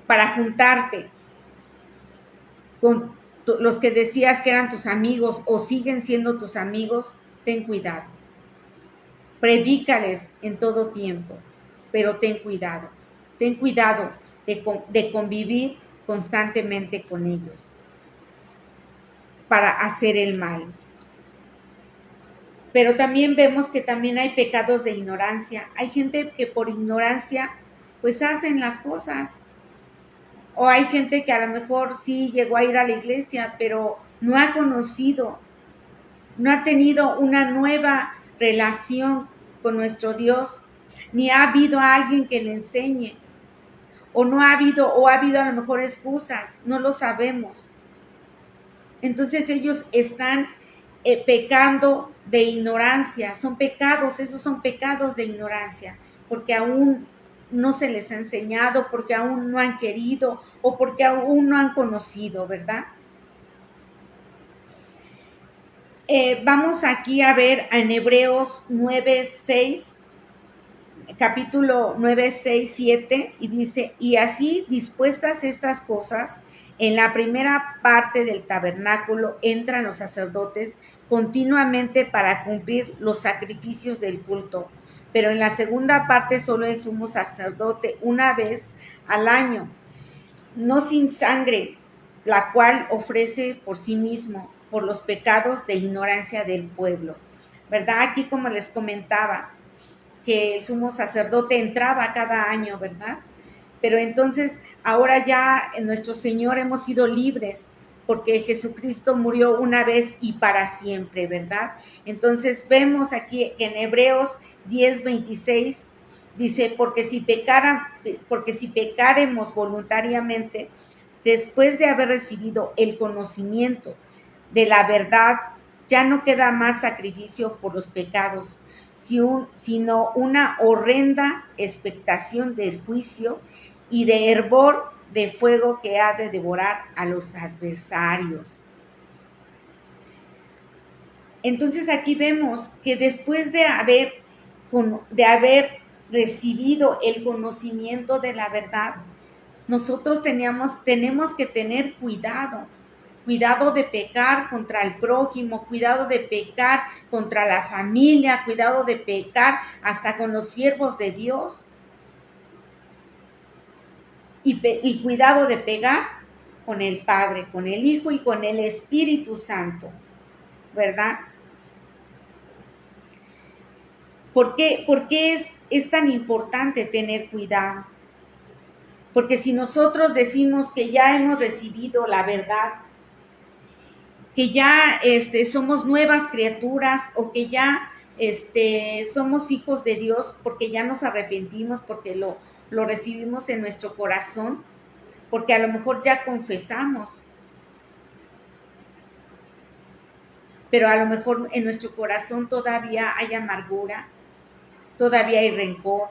para juntarte con los que decías que eran tus amigos o siguen siendo tus amigos, ten cuidado. Predícales en todo tiempo, pero ten cuidado de convivir constantemente con ellos para hacer el mal. Pero también vemos que también hay pecados de ignorancia. Hay gente que por ignorancia pues hacen las cosas. O hay gente que a lo mejor sí llegó a ir a la iglesia, pero no ha conocido, no ha tenido una nueva relación con nuestro Dios, ni ha habido alguien que le enseñe, o ha habido a lo mejor excusas, no lo sabemos. Entonces ellos están pecando de ignorancia, esos son pecados de ignorancia, porque aún no se les ha enseñado, porque aún no han querido o porque aún no han conocido, ¿verdad? Vamos aquí a ver en Hebreos 9:6, capítulo 9, 6, 7, y dice, y así dispuestas estas cosas, en la primera parte del tabernáculo entran los sacerdotes continuamente para cumplir los sacrificios del culto, pero en la segunda parte solo el sumo sacerdote una vez al año, no sin sangre, la cual ofrece por sí mismo por los pecados de ignorancia del pueblo, ¿verdad? Aquí como les comentaba, que el sumo sacerdote entraba cada año, ¿verdad? Pero entonces ahora ya en nuestro Señor hemos sido libres porque Jesucristo murió una vez y para siempre, ¿verdad? Entonces vemos aquí en Hebreos 10:26 dice, porque si pecaremos voluntariamente, después de haber recibido el conocimiento de la verdad, ya no queda más sacrificio por los pecados, sino una horrenda expectación del juicio y de hervor de fuego que ha de devorar a los adversarios. Entonces aquí vemos que después de haber recibido el conocimiento de la verdad, nosotros tenemos que tener cuidado cuidado de pecar contra el prójimo, cuidado de pecar contra la familia, cuidado de pecar hasta con los siervos de Dios. Y cuidado de pegar con el Padre, con el Hijo y con el Espíritu Santo, ¿verdad? ¿Por qué es tan importante tener cuidado? Porque si nosotros decimos que ya hemos recibido la verdad, que ya somos nuevas criaturas o que ya somos hijos de Dios porque ya nos arrepentimos, porque lo recibimos en nuestro corazón, porque a lo mejor ya confesamos, pero a lo mejor en nuestro corazón todavía hay amargura, todavía hay rencor,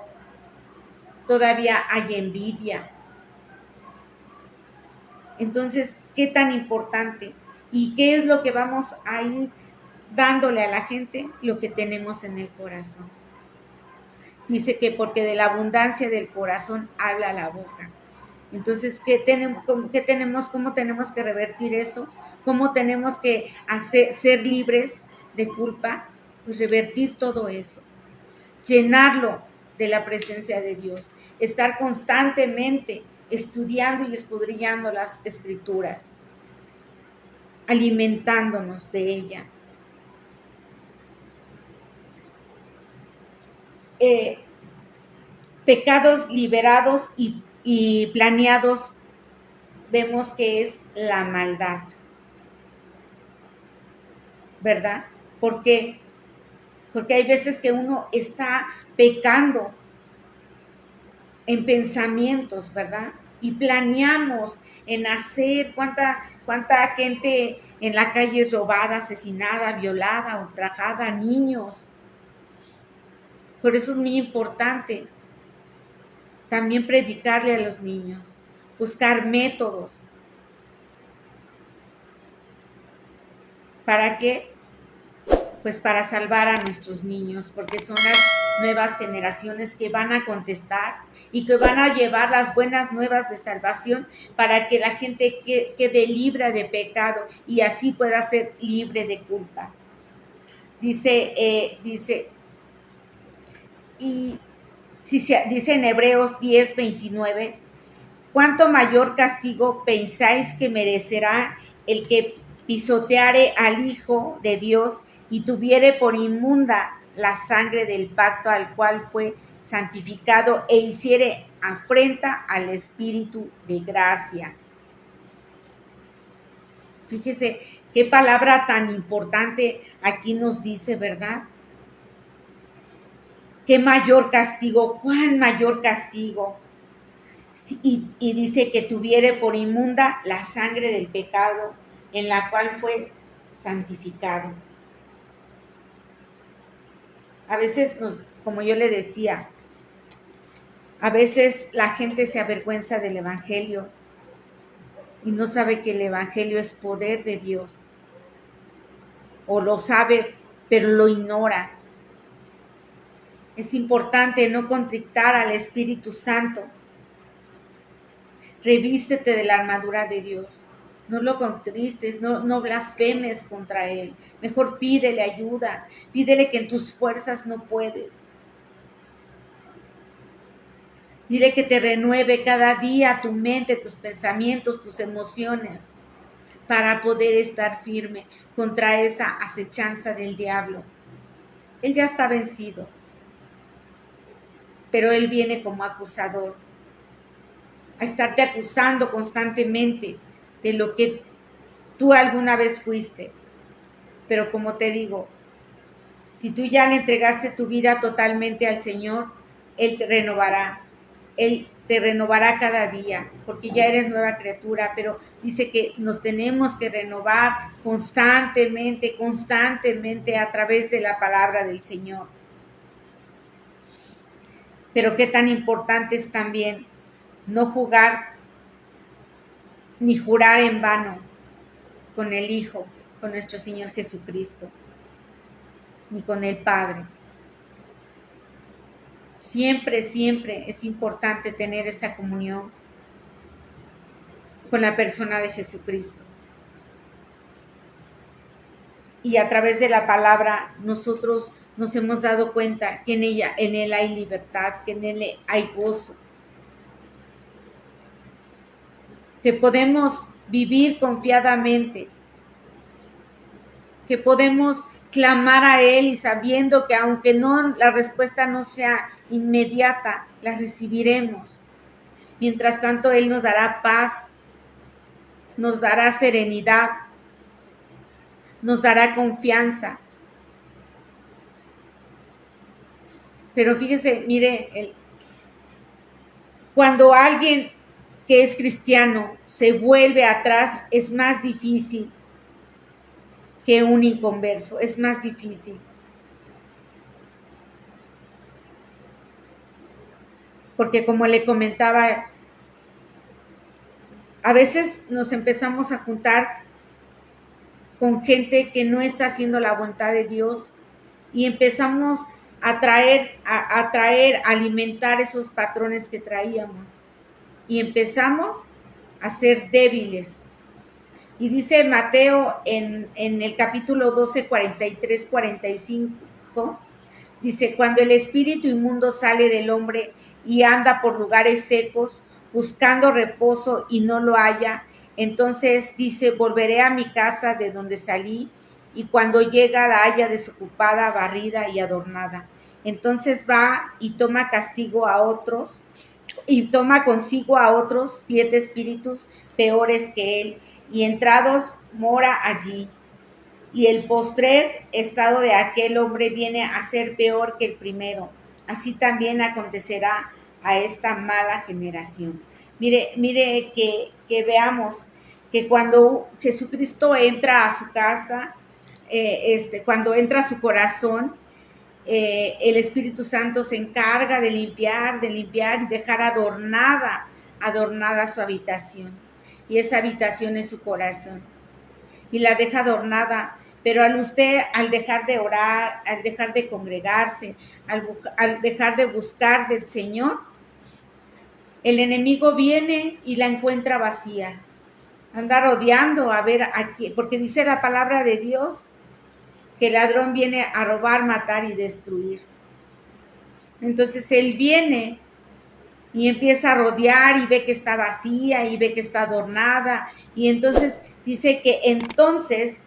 todavía hay envidia. Entonces, ¿qué tan importante? ¿Y qué es lo que vamos a ir dándole a la gente? Lo que tenemos en el corazón. Dice que porque de la abundancia del corazón habla la boca. Entonces, ¿qué tenemos? ¿Cómo tenemos que revertir eso? ¿Cómo tenemos que ser libres de culpa? Pues revertir todo eso. Llenarlo de la presencia de Dios. Estar constantemente estudiando y escudriñando las escrituras, alimentándonos de ella. Pecados liberados y planeados, vemos que es la maldad, ¿verdad? ¿Por qué? Porque hay veces que uno está pecando en pensamientos, ¿verdad? Y planeamos en hacer cuánta gente en la calle es robada, asesinada, violada, ultrajada, niños. Por eso es muy importante también predicarle a los niños, buscar métodos. ¿Para qué? Pues para salvar a nuestros niños, porque son las nuevas generaciones que van a contestar y que van a llevar las buenas nuevas de salvación para que la gente quede libre de pecado y así pueda ser libre de culpa. Dice en Hebreos 10:29, ¿cuánto mayor castigo pensáis que merecerá el que pisoteare al Hijo de Dios y tuviere por inmunda la sangre del pacto al cual fue santificado e hiciere afrenta al Espíritu de gracia? Fíjese qué palabra tan importante aquí nos dice, ¿verdad? ¿Qué mayor castigo? ¿Cuál mayor castigo? Y dice que tuviere por inmunda la sangre del pecado en la cual fue santificado. A veces, como yo le decía, a veces la gente se avergüenza del Evangelio y no sabe que el Evangelio es poder de Dios. O lo sabe, pero lo ignora. Es importante no contrictar al Espíritu Santo. Revístete de la armadura de Dios. No lo contristes, no blasfemes contra Él. Mejor pídele ayuda. Pídele que en tus fuerzas no puedes. Dile que te renueve cada día tu mente, tus pensamientos, tus emociones, para poder estar firme contra esa acechanza del diablo. Él ya está vencido, pero Él viene como acusador, a estarte acusando constantemente de lo que tú alguna vez fuiste. Pero como te digo, si tú ya le entregaste tu vida totalmente al Señor, Él te renovará. Él te renovará cada día, porque ya eres nueva criatura, pero dice que nos tenemos que renovar constantemente a través de la palabra del Señor. Pero qué tan importante es también no jugar ni jurar en vano con el Hijo, con nuestro Señor Jesucristo, ni con el Padre. Siempre es importante tener esa comunión con la persona de Jesucristo. y a través de la palabra nosotros nos hemos dado cuenta que en él hay libertad, que en él hay gozo, que podemos vivir confiadamente, que podemos clamar a Él y sabiendo que aunque la respuesta no sea inmediata, la recibiremos. Mientras tanto, Él nos dará paz, nos dará serenidad, nos dará confianza. Pero fíjese, mire, cuando alguien que es cristiano se vuelve atrás, es más difícil que un inconverso, es más difícil. Porque como le comentaba, a veces nos empezamos a juntar con gente que no está haciendo la voluntad de Dios y empezamos a alimentar esos patrones que traíamos y empezamos a ser débiles. Y dice Mateo en el capítulo 12, 43, 45, dice, cuando el espíritu inmundo sale del hombre y anda por lugares secos, buscando reposo y no lo halla, entonces dice, volveré a mi casa de donde salí, y cuando llega la halla desocupada, barrida y adornada. Entonces va y toma castigo a otros, y toma consigo a otros 7 espíritus peores que él, y entrados mora allí. Y el postrer estado de aquel hombre viene a ser peor que el primero. Así también acontecerá a esta mala generación. Mire que veamos que cuando Jesucristo entra a su casa, cuando entra a su corazón, el Espíritu Santo se encarga de limpiar y dejar adornada su habitación. Y esa habitación es su corazón. Y la deja adornada, pero al dejar de orar, al dejar de congregarse, al dejar de buscar del Señor, el enemigo viene y la encuentra vacía. Anda rodeando a ver aquí, porque dice la palabra de Dios que el ladrón viene a robar, matar y destruir. Entonces él viene y empieza a rodear y ve que está vacía y ve que está adornada. Y entonces dice que entonces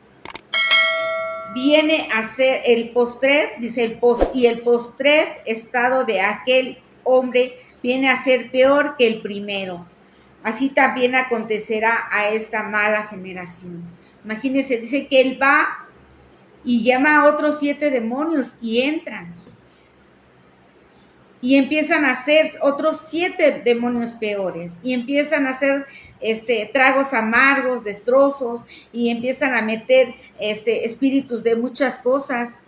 viene a ser el postrer, dice el postrer estado de aquel hombre viene a ser peor que el primero. Así también acontecerá a esta mala generación. Imagínense, dice que él va y llama a otros 7 demonios y entran. Y empiezan a hacer otros 7 demonios peores. Y empiezan a hacer tragos amargos, destrozos. Y empiezan a meter espíritus de muchas cosas.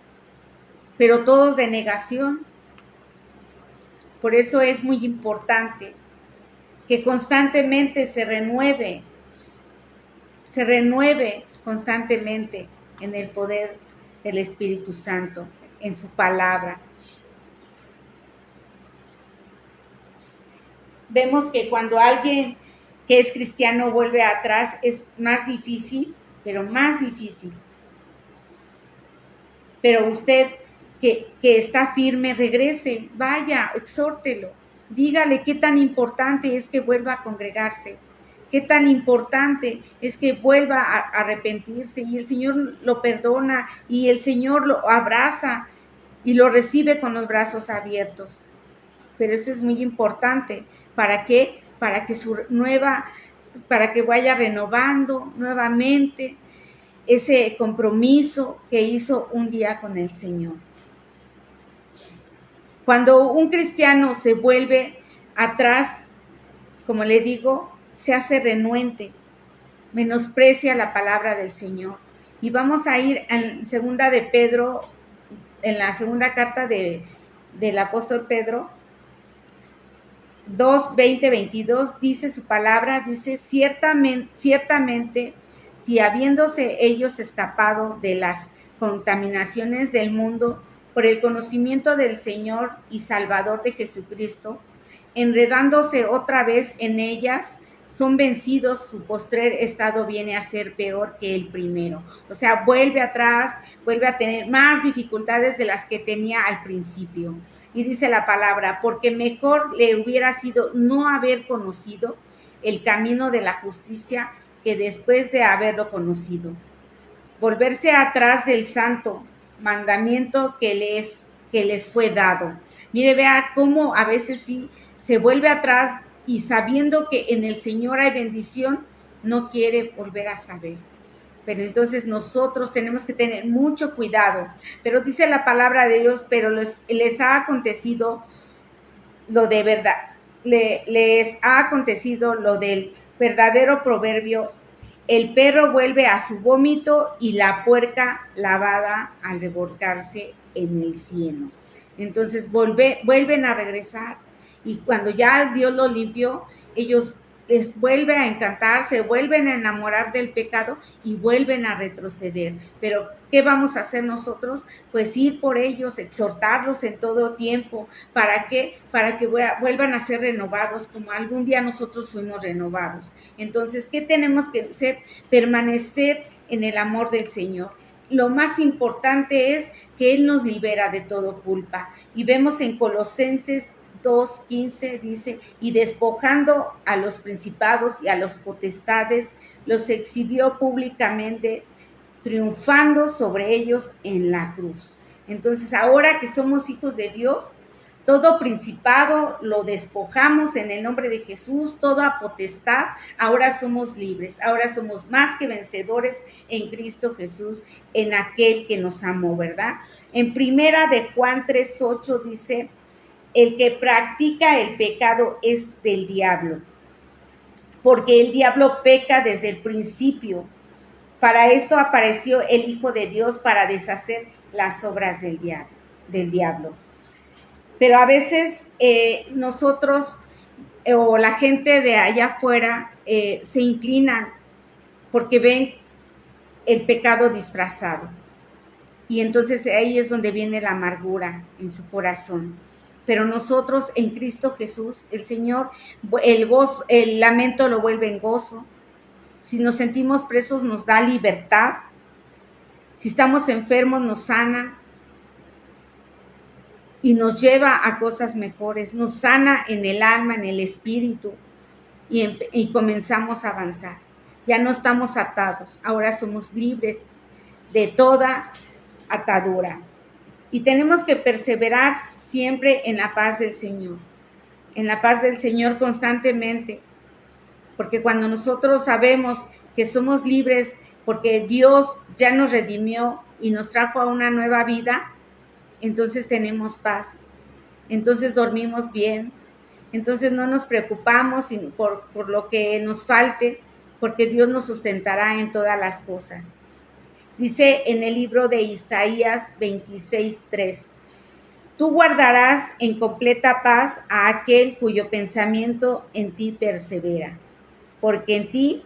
Pero todos de negación. Por eso es muy importante que constantemente se renueve constantemente en el poder del Espíritu Santo, en su palabra. Vemos que cuando alguien que es cristiano vuelve atrás es más difícil, pero más difícil. Pero usted que está firme, regrese, vaya, exhórtelo, dígale qué tan importante es que vuelva a congregarse, qué tan importante es que vuelva a arrepentirse, y el Señor lo perdona y el Señor lo abraza y lo recibe con los brazos abiertos. Pero eso es muy importante. ¿Para qué? Para que vaya renovando nuevamente ese compromiso que hizo un día con el Señor. Cuando un cristiano se vuelve atrás, como le digo, se hace renuente, menosprecia la palabra del Señor. Y vamos a ir en segunda de Pedro, en la segunda carta del apóstol Pedro, 2, 20, 22, dice su palabra, dice, ciertamente, si habiéndose ellos escapado de las contaminaciones del mundo por el conocimiento del Señor y Salvador de Jesucristo, enredándose otra vez en ellas, son vencidos, su postrer estado viene a ser peor que el primero. O sea, vuelve atrás, vuelve a tener más dificultades de las que tenía al principio. Y dice la palabra, porque mejor le hubiera sido no haber conocido el camino de la justicia que después de haberlo conocido. Volverse atrás del santo mandamiento que les fue dado. Mire, vea cómo a veces sí se vuelve atrás y sabiendo que en el Señor hay bendición, no quiere volver a saber. Pero entonces nosotros tenemos que tener mucho cuidado. Pero dice la palabra de Dios, pero les ha acontecido lo de verdad, les ha acontecido lo del verdadero proverbio: el perro vuelve a su vómito y la puerca lavada al revolcarse en el cieno. Entonces vuelven a regresar, y cuando ya Dios lo limpió, ellos les vuelve a encantar, se vuelven a enamorar del pecado y vuelven a retroceder. Pero ¿qué vamos a hacer nosotros? Pues ir por ellos, exhortarlos en todo tiempo. ¿Para qué? Para que vuelvan a ser renovados como algún día nosotros fuimos renovados. Entonces, ¿qué tenemos que hacer? Permanecer en el amor del Señor. Lo más importante es que Él nos libera de todo culpa. Y vemos en Colosenses 2:15 dice, y despojando a los principados y a los potestades, los exhibió públicamente, triunfando sobre ellos en la cruz. Entonces, ahora que somos hijos de Dios, todo principado lo despojamos en el nombre de Jesús, toda potestad, ahora somos libres, ahora somos más que vencedores en Cristo Jesús, en aquel que nos amó, ¿verdad? En primera de Juan 3:8 dice, el que practica el pecado es del diablo, porque el diablo peca desde el principio. Para esto apareció el Hijo de Dios, para deshacer las obras del diablo. Pero a veces nosotros o la gente de allá afuera se inclinan porque ven el pecado disfrazado. Y entonces ahí es donde viene la amargura en su corazón. Pero nosotros en Cristo Jesús, el Señor, el lamento lo vuelve en gozo. Si nos sentimos presos, nos da libertad. Si estamos enfermos, nos sana y nos lleva a cosas mejores. Nos sana en el alma, en el espíritu, y comenzamos a avanzar. Ya no estamos atados, ahora somos libres de toda atadura. Y tenemos que perseverar siempre en la paz del Señor, en la paz del Señor constantemente, porque cuando nosotros sabemos que somos libres, porque Dios ya nos redimió y nos trajo a una nueva vida, entonces tenemos paz, entonces dormimos bien, entonces no nos preocupamos por lo que nos falte, porque Dios nos sustentará en todas las cosas. Dice en el libro de Isaías 26:3, tú guardarás en completa paz a aquel cuyo pensamiento en ti persevera, porque en ti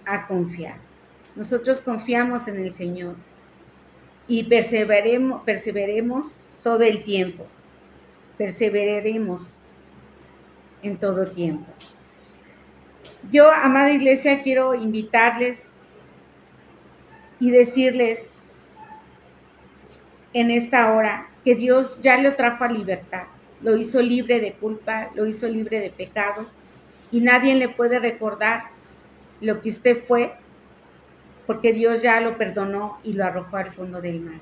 ha confiado. Nosotros confiamos en el Señor y perseveremos todo el tiempo, perseveraremos en todo tiempo. Yo, amada iglesia, quiero invitarles y decirles en esta hora que Dios ya lo trajo a libertad, lo hizo libre de culpa, lo hizo libre de pecado, y nadie le puede recordar lo que usted fue, porque Dios ya lo perdonó y lo arrojó al fondo del mar.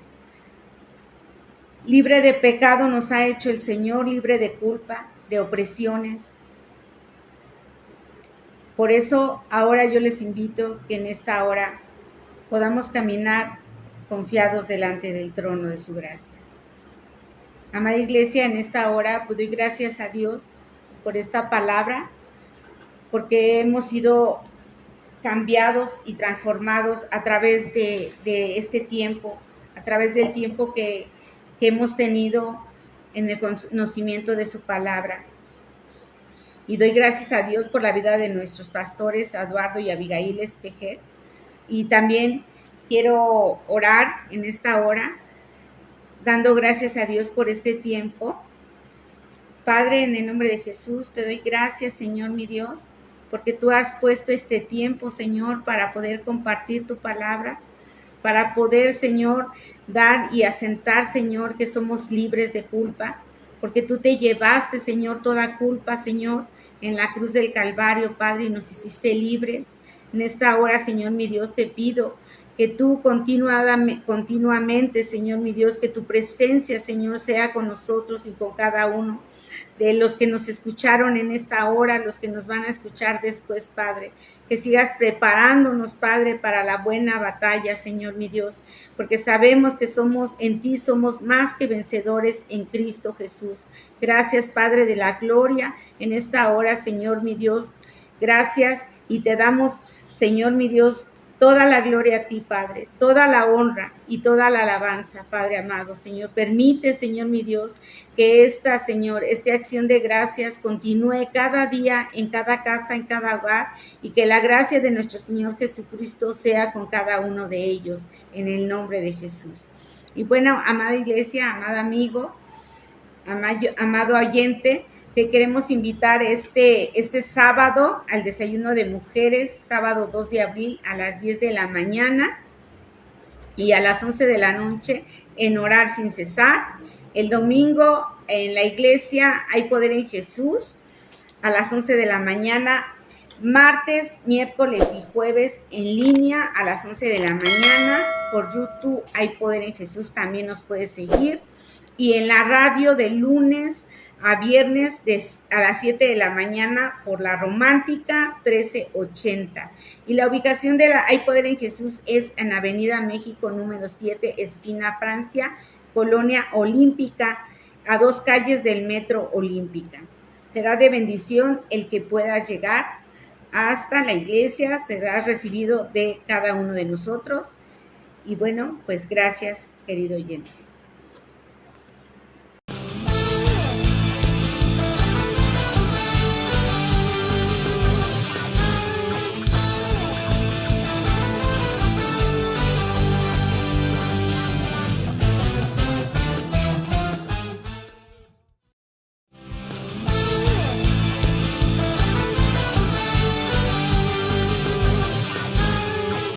Libre de pecado nos ha hecho el Señor, libre de culpa, de opresiones. Por eso ahora yo les invito que en esta hora podamos caminar confiados delante del trono de su gracia. Amada iglesia, en esta hora pues doy gracias a Dios por esta palabra, porque hemos sido cambiados y transformados a través de este tiempo, a través del tiempo que hemos tenido en el conocimiento de su palabra. Y doy gracias a Dios por la vida de nuestros pastores, Eduardo y Abigail Espejer. Y también quiero orar en esta hora, dando gracias a Dios por este tiempo. Padre, en el nombre de Jesús, te doy gracias, Señor mi Dios, porque tú has puesto este tiempo, Señor, para poder compartir tu palabra, para poder, Señor, dar y asentar, Señor, que somos libres de culpa, porque tú te llevaste, Señor, toda culpa, Señor, en la cruz del Calvario, Padre, y nos hiciste libres. En esta hora, Señor, mi Dios, te pido que tú continuamente, Señor, mi Dios, que tu presencia, Señor, sea con nosotros y con cada uno de los que nos escucharon en esta hora, los que nos van a escuchar después, Padre, que sigas preparándonos, Padre, para la buena batalla, Señor, mi Dios, porque sabemos que en ti somos más que vencedores en Cristo Jesús. Gracias, Padre de la gloria, en esta hora, Señor, mi Dios, gracias y te damos, Señor, mi Dios, toda la gloria a ti, Padre, toda la honra y toda la alabanza, Padre amado, Señor. Permite, Señor, mi Dios, que esta acción de gracias continúe cada día, en cada casa, en cada hogar, y que la gracia de nuestro Señor Jesucristo sea con cada uno de ellos, en el nombre de Jesús. Y bueno, amada iglesia, amado amigo, amado oyente, te queremos invitar este sábado al desayuno de mujeres, sábado 2 de abril a las 10 de la mañana y a las 11 de la noche en Orar Sin Cesar. El domingo en la iglesia Hay Poder en Jesús a las 11 de la mañana. Martes, miércoles y jueves en línea a las 11 de la mañana. Por YouTube Hay Poder en Jesús, también nos puedes seguir. Y en la radio de lunes a viernes a las 7 de la mañana por La Romántica 1380. Y la ubicación de la Hay Poder en Jesús es en Avenida México número 7, esquina Francia, Colonia Olímpica, a 2 calles del Metro Olímpica. Será de bendición el que pueda llegar hasta la iglesia, serás recibido de cada uno de nosotros. Y bueno, pues gracias, querido oyente.